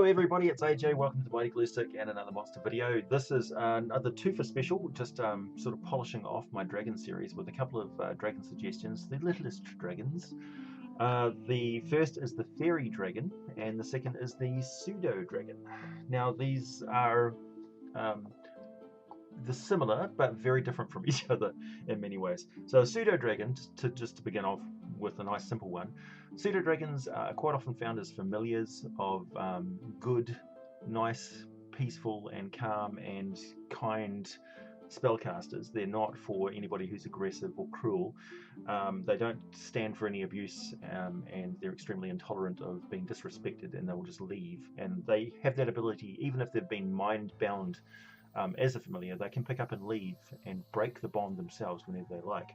everybody, it's AJ. Welcome to Mighty Glue Stick and another monster video. This is another two for special, just sort of polishing off my dragon series with a couple of dragon suggestions, the littlest dragons. The first is the Faerie dragon, and the second is the Pseudo dragon. Now these are similar but very different from each other in many ways. So a pseudo dragon, just to begin off with a nice simple one, pseudo dragons are quite often found as familiars of good, nice, peaceful and calm and kind spellcasters. They're not for anybody who's aggressive or cruel. They don't stand for any abuse, and they're extremely intolerant of being disrespected, and they will just leave. And they have that ability, even if they've been mind bound as a familiar, they can pick up and leave and break the bond themselves whenever they like.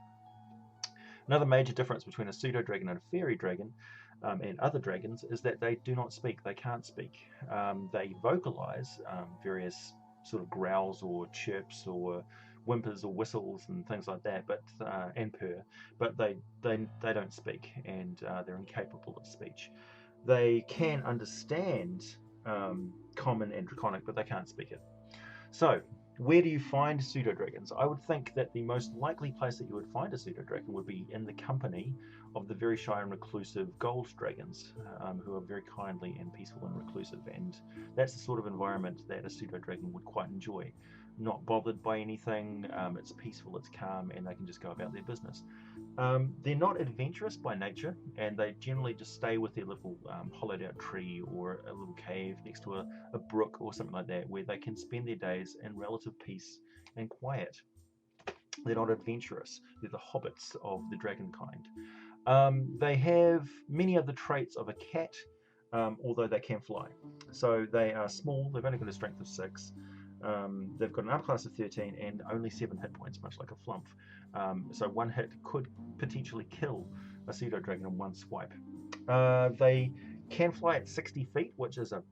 Another major difference between a pseudo dragon and a fairy dragon and other dragons is that they do not speak. They can't speak. They vocalize various sort of growls or chirps or whimpers or whistles and things like that, but and purr, but they don't speak, and they're incapable of speech. They can understand common and draconic, but they can't speak it. So, where do you find pseudo-dragons? I would think that the most likely place that you would find a pseudo-dragon would be in the company of the very shy and reclusive gold dragons, who are very kindly and peaceful and reclusive, and that's the sort of environment that a pseudo-dragon would quite enjoy. Not bothered by anything, it's peaceful, it's calm, and they can just go about their business. They're not adventurous by nature, and they generally just stay with their little hollowed out tree or a little cave next to a brook or something like that, where they can spend their days in relative peace and quiet. They're not adventurous. They're the hobbits of the dragon kind. They have many of the traits of a cat, although they can fly. So they are small. They've only got a strength of 6. They've got an upper class of 13 and only 7 hit points, much like a flump. So one hit could potentially kill a pseudo dragon in one swipe. They can fly at 60 feet, which is a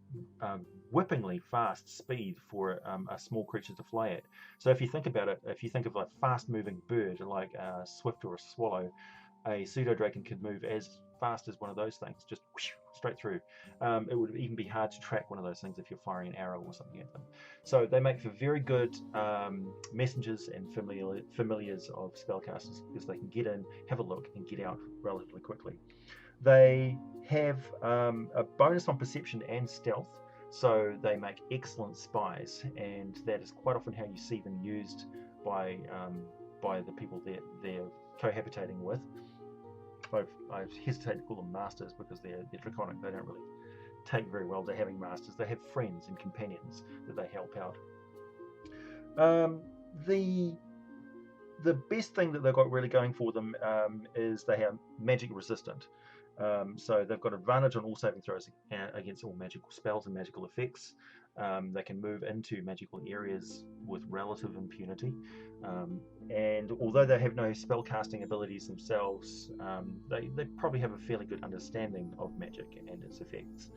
whippingly fast speed for a small creature to fly at. So if you think about it, if you think of a fast-moving bird like a swift or a swallow, a pseudo dragon could move as fast as one of those things, just straight through. It would even be hard to track one of those things if you're firing an arrow or something at them. So they make for very good messengers and familiars of spellcasters, because they can get in, have a look, and get out relatively quickly. They have a bonus on perception and stealth, so they make excellent spies, and that is quite often how you see them used by the people they're cohabitating with. I hesitate to call them masters because they're draconic. They don't really take very well to having masters. They have friends and companions that they help out. The best thing that they've got really going for them is they have magic resistant. So they've got advantage on all saving throws against all magical spells and magical effects. They can move into magical areas with relative impunity, and although they have no spell casting abilities themselves, they probably have a fairly good understanding of magic and its effects.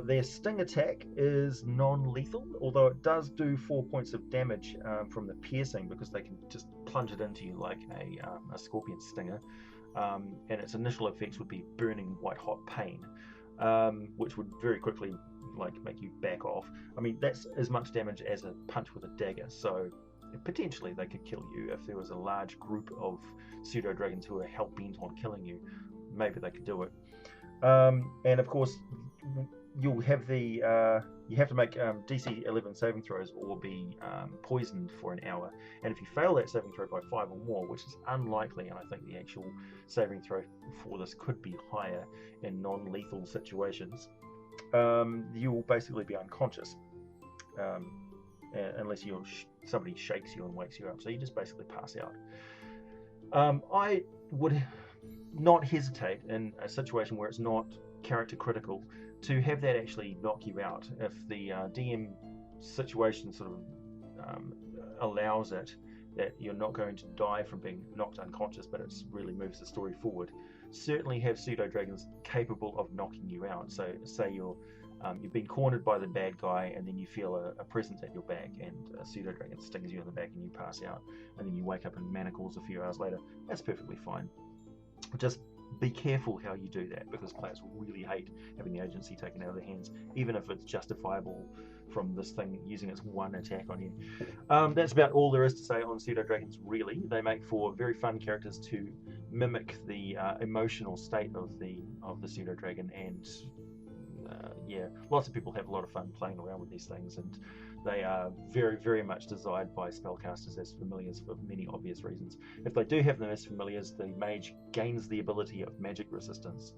Their sting attack is non-lethal, although it does do 4 points of damage from the piercing, because they can just plunge it into you like a scorpion stinger. And its initial effects would be burning white hot pain, which would very quickly make you back off. I mean, that's as much damage as a punch with a dagger, so potentially they could kill you if there was a large group of pseudo dragons who are hell-bent on killing you. Maybe they could do it. And of course, you'll have you have to make DC 11 saving throws or be poisoned for an hour, and if you fail that saving throw by 5 or more, which is unlikely, and I think the actual saving throw for this could be higher in non-lethal situations, you will basically be unconscious, unless somebody shakes you and wakes you up, so you just basically pass out. I would not hesitate in a situation where it's not character critical to have that actually knock you out. If the DM situation sort of allows it, that you're not going to die from being knocked unconscious, but it really moves the story forward, certainly have pseudo dragons capable of knocking you out. So say you've been cornered by the bad guy, and then you feel a presence at your back, and a pseudo dragon stings you in the back and you pass out, and then you wake up in manacles a few hours later. That's perfectly fine. Just be careful how you do that, because players really hate having the agency taken out of their hands, even if it's justifiable from this thing using its one attack on you. That's about all there is to say on pseudo dragons, really. They make for very fun characters to mimic the emotional state of the pseudo dragon, and yeah, lots of people have a lot of fun playing around with these things, and they are very, very much desired by spellcasters as familiars for many obvious reasons. If they do have them as familiars, the mage gains the ability of magic resistance,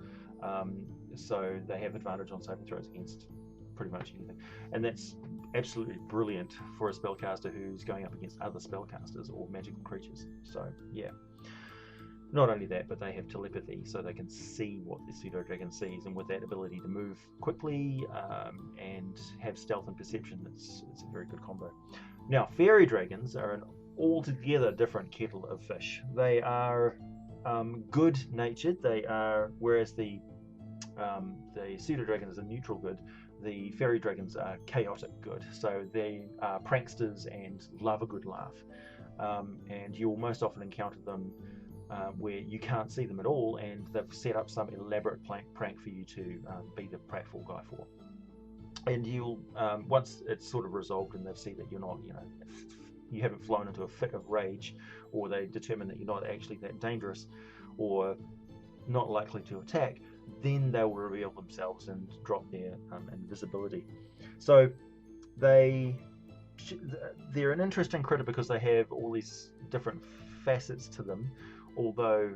so they have advantage on saving throws against pretty much anything, and that's absolutely brilliant for a spellcaster who's going up against other spellcasters or magical creatures. So yeah. Not only that, but they have telepathy, so they can see what the pseudo dragon sees, and with that ability to move quickly and have stealth and perception, it's a very good combo. Now, fairy dragons are an altogether different kettle of fish. They are good-natured. They are, whereas the pseudo dragon is a neutral good, the fairy dragons are chaotic good. So they are pranksters and love a good laugh, and you'll most often encounter them where you can't see them at all, and they've set up some elaborate prank for you to be the pratfall guy for. And you'll once it's sort of resolved and they've seen that you're not, you haven't flown into a fit of rage, or they determine that you're not actually that dangerous or not likely to attack, then they will reveal themselves and drop their invisibility. So they're an interesting critter because they have all these different facets to them. Although,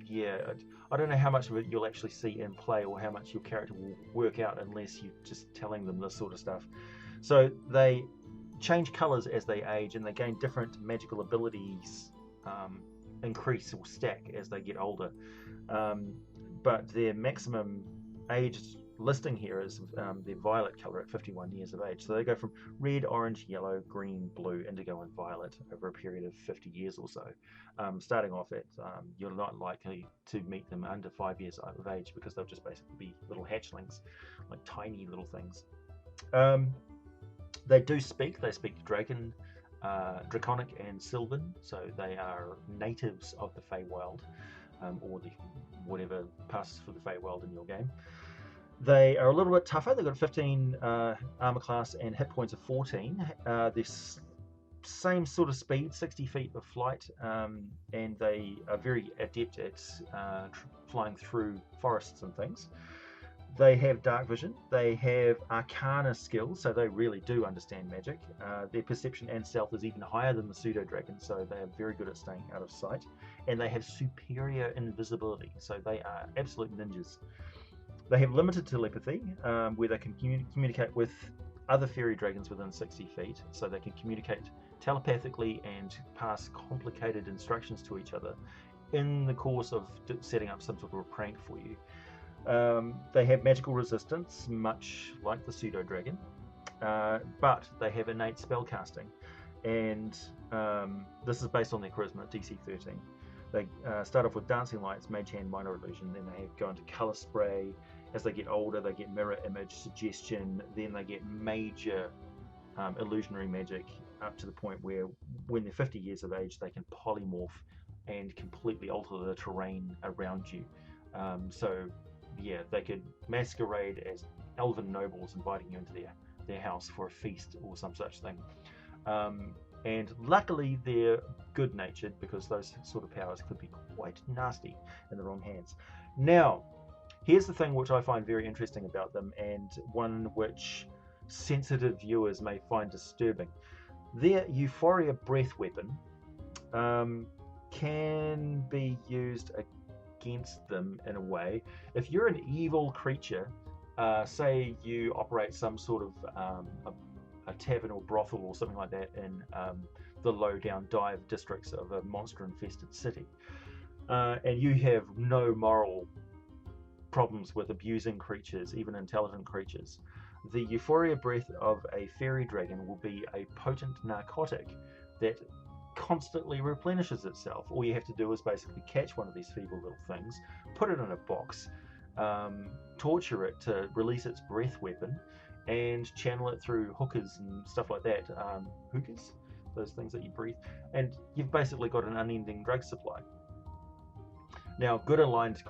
yeah, I don't know how much of it you'll actually see in play, or how much your character will work out unless you're just telling them this sort of stuff. So they change colours as they age, and they gain different magical abilities, increase or stack as they get older. But their maximum age listing here is their violet colour at 51 years of age. So they go from red, orange, yellow, green, blue, indigo and violet over a period of 50 years or so. Starting off at, you're not likely to meet them under 5 years of age, because they'll just basically be little hatchlings, like tiny little things. They do speak. They speak Dragon, Draconic and Sylvan, so they are natives of the Feywild, or the whatever passes for the Feywild in your game. They are a little bit tougher. They've got 15 armor class and hit points of 14. They're same sort of speed, 60 feet of flight, and they are very adept at flying through forests and things. They have dark vision. They have arcana skills, so they really do understand magic. Their perception and stealth is even higher than the pseudo dragon, so they are very good at staying out of sight. And they have superior invisibility, so they are absolute ninjas. They have limited telepathy, where they can communicate with other fairy dragons within 60 feet, so they can communicate telepathically and pass complicated instructions to each other in the course of setting up some sort of a prank for you. They have magical resistance, much like the pseudo dragon, but they have innate spellcasting, and this is based on their charisma, DC 13. They start off with dancing lights, mage hand, minor illusion, then they go into color spray. As they get older, they get mirror image, suggestion, then they get major illusionary magic, up to the point where when they're 50 years of age, they can polymorph and completely alter the terrain around you. So yeah, they could masquerade as elven nobles inviting you into their house for a feast or some such thing. And luckily they're good-natured, because those sort of powers could be quite nasty in the wrong hands. Now, here's the thing which I find very interesting about them, and one which sensitive viewers may find disturbing. Their Euphoria breath weapon can be used against them in a way. If you're an evil creature, say you operate some sort of a tavern or brothel or something like that in the low-down dive districts of a monster-infested city, and you have no moral problems with abusing creatures, even intelligent creatures, the Euphoria breath of a fairy dragon will be a potent narcotic that constantly replenishes itself. All you have to do is basically catch one of these feeble little things, put it in a box, torture it to release its breath weapon, and channel it through hookers and stuff like that. Hookers? Those things that you breathe. And you've basically got an unending drug supply. Now, good aligned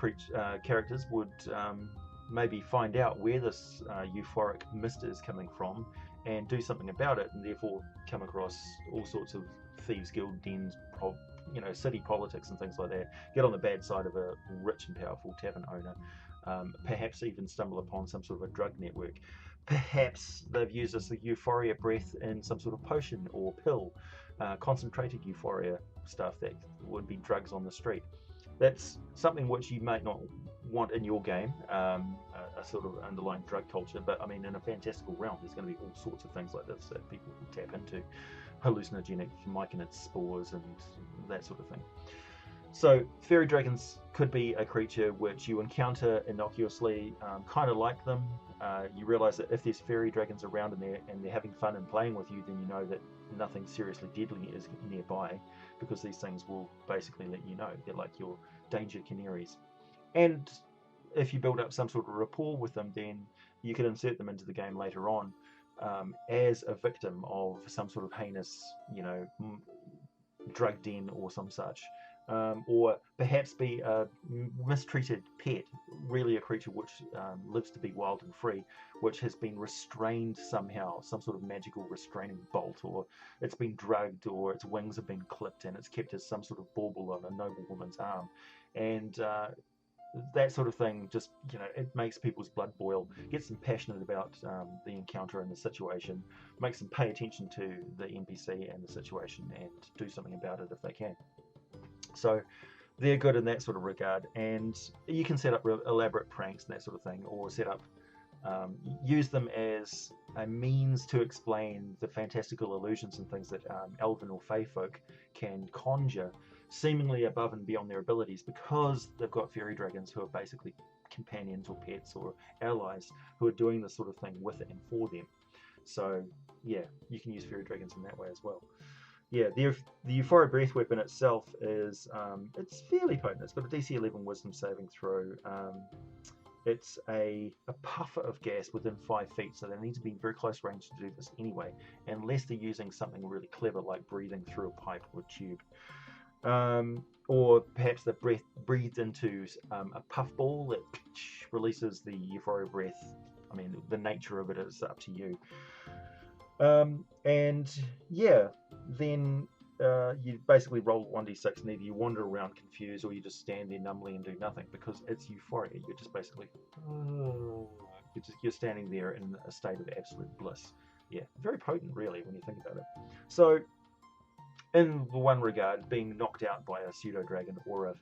characters would maybe find out where this euphoric mist is coming from and do something about it, and therefore come across all sorts of thieves guild dens, city politics and things like that. Get on the bad side of a rich and powerful tavern owner. Perhaps even stumble upon some sort of a drug network. Perhaps they've used this Euphoria breath in some sort of potion or pill, concentrated Euphoria stuff that would be drugs on the street. That's something which you might not want in your game, a sort of underlying drug culture, but I mean, in a fantastical realm, there's going to be all sorts of things like this that people will tap into, hallucinogenic myconid spores and that sort of thing. So fairy dragons could be a creature which you encounter innocuously, kind of like them. You realize that if there's fairy dragons around and they're having fun and playing with you, then you know that nothing seriously deadly is nearby, because these things will basically let you know. They're like your danger canaries. And if you build up some sort of rapport with them, then you can insert them into the game later on as a victim of some sort of heinous, drug den or some such. Or perhaps be a mistreated pet, really a creature which lives to be wild and free, which has been restrained somehow, some sort of magical restraining bolt, or it's been drugged, or its wings have been clipped and it's kept as some sort of bauble on a noble woman's arm. And that sort of thing just, it makes people's blood boil, gets them passionate about the encounter and the situation, makes them pay attention to the NPC and the situation and do something about it if they can. So they're good in that sort of regard, and you can set up elaborate pranks and that sort of thing, or set up, use them as a means to explain the fantastical illusions and things that elven or fey folk can conjure, seemingly above and beyond their abilities, because they've got fairy dragons who are basically companions or pets or allies who are doing this sort of thing with it and for them. So yeah, you can use fairy dragons in that way as well. Yeah, the Euphoria breath weapon itself is it's fairly potent. It's got a DC 11 Wisdom saving throw. It's a puffer of gas within 5 feet, so they need to be in very close range to do this anyway, unless they're using something really clever like breathing through a pipe or a tube. Or perhaps the breath breathed into a puffball that releases the Euphoria breath. I mean, the nature of it is up to you. And yeah, then you basically roll 1d6, and either you wander around confused or you just stand there numbly and do nothing, because it's Euphoria. You're just basically you're standing there in a state of absolute bliss. Yeah, very potent really when you think about it. So in the one regard, being knocked out by a pseudo dragon, or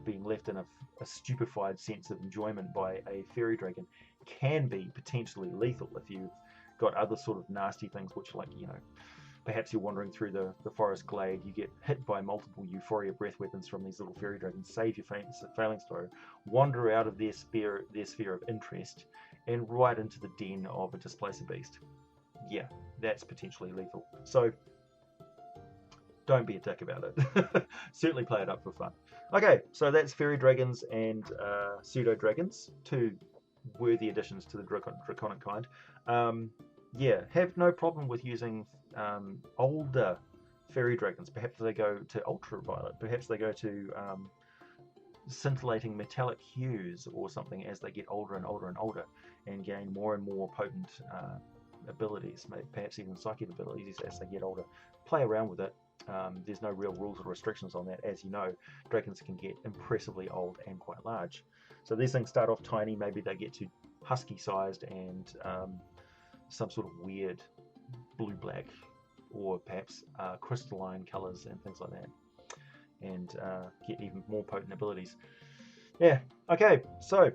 being left in a stupefied sense of enjoyment by a fairy dragon, can be potentially lethal if you've got other sort of nasty things, which, like, perhaps you're wandering through the forest glade, you get hit by multiple Euphoria breath weapons from these little fairy dragons, save your failing throw, wander out of their sphere of interest, and right into the den of a displacer beast. Yeah, that's potentially lethal. So don't be a dick about it. Certainly play it up for fun. Okay, so that's fairy dragons and pseudo dragons, two worthy additions to the draconic kind. Yeah, have no problem with using older fairy dragons. Perhaps they go to ultraviolet, perhaps they go to scintillating metallic hues or something as they get older and older and older, and gain more and more potent abilities, perhaps even psychic abilities as they get older. Play around with it. There's no real rules or restrictions on that. As you know, dragons can get impressively old and quite large. So these things start off tiny, maybe they get to husky sized and some sort of weird blue-black or perhaps crystalline colors and things like that, and get even more potent abilities. Yeah, okay, so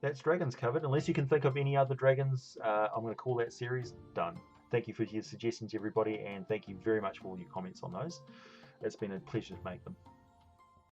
that's dragons covered. Unless you can think of any other dragons, I'm going to call that series done. Thank you for your suggestions, everybody, and thank you very much for all your comments on those. It's been a pleasure to make them.